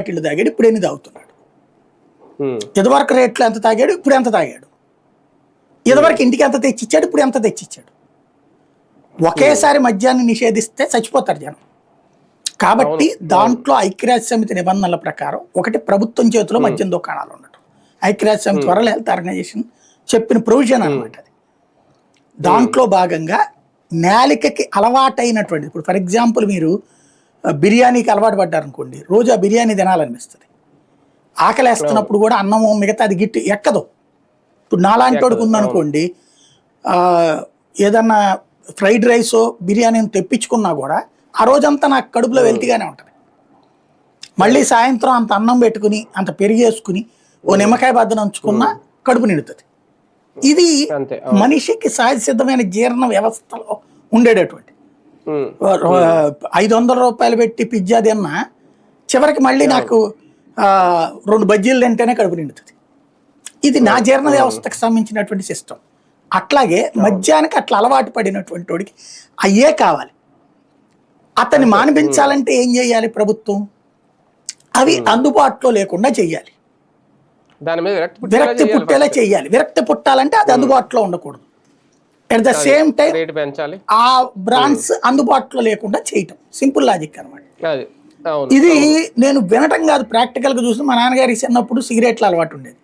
Bottle తాగాడు, ఇప్పుడు ఎన్ని తాగుతున్నాడు. ఇదివరకు రేట్లు ఎంత తాగాడు, ఇప్పుడు ఎంత తాగాడు. ఇదివరకు ఇంటికి ఎంత తెచ్చిచ్చాడు, ఇప్పుడు ఎంత తెచ్చిచ్చాడు. ఒకేసారి మద్యాన్ని నిషేధిస్తే చచ్చిపోతారు జనం. కాబట్టి దాంట్లో ఐక్యరాజ్య సమితి నిబంధనల ప్రకారం ఒకటి ప్రభుత్వం చేతిలో మద్యం దుకాణాలు ఉండటం, ఐక్యరాజ్య సమితి వరల్డ్ హెల్త్ ఆర్గనైజేషన్ చెప్పిన ప్రొవిజన్ అనమాట అది. దాంట్లో భాగంగా నేలికకి అలవాటైనటువంటి, ఇప్పుడు ఫర్ ఎగ్జాంపుల్ మీరు బిర్యానీకి అలవాటు పడ్డారనుకోండి, రోజు ఆ బిర్యానీ తినాలనిపిస్తుంది. ఆకలేస్తున్నప్పుడు కూడా అన్నము మిగతా అది గిట్టి ఎక్కదు. ఇప్పుడు నాలాంటి వాడికి ఉందనుకోండి, ఏదన్నా ఫ్రైడ్ రైసో బిర్యానీని తెప్పించుకున్నా కూడా ఆ రోజంతా నాకు కడుపులో వెల్తిగానే ఉంటుంది. మళ్ళీ సాయంత్రం అంత అన్నం పెట్టుకుని అంత పెరిగేసుకుని ఓ నిమ్మకాయ బద్దను ఉంచుకున్నా కడుపు నిండుతుంది. ఇది మనిషికి సహజ సిద్ధమైన జీర్ణ వ్యవస్థలో ఉండేటటువంటి. 500 రూపాయలు పెట్టి పిజ్జా తిన్నా చివరికి మళ్ళీ నాకు 2 బజ్జీలు తింటేనే కడుపు నిండుతుంది. ఇది నా జీర్ణ వ్యవస్థకు సంబంధించినటువంటి సిస్టమ్. అట్లాగే మద్యానికి అట్లా అలవాటు పడినటువంటి వాడికి అయ్యే కావాలి. అతన్ని మానిపించాలంటే ఏం చేయాలి ప్రభుత్వం? అవి అందుబాటులో లేకుండా చెయ్యాలి, విరక్తి పుట్టేలా చెయ్యాలి. విరక్తి పుట్టాలంటే అది అందుబాటులో ఉండకూడదు. అట్ ద సేమ్ టైం ఆ బ్రాండ్స్ అందుబాటులో లేకుండా చేయటం. సింపుల్ లాజిక్ అనమాట. ఇది నేను వినటం కాదు, ప్రాక్టికల్ గా చూసి మా నాన్నగారికి చిన్నప్పుడు సిగరెట్ల అలవాటు ఉండేది.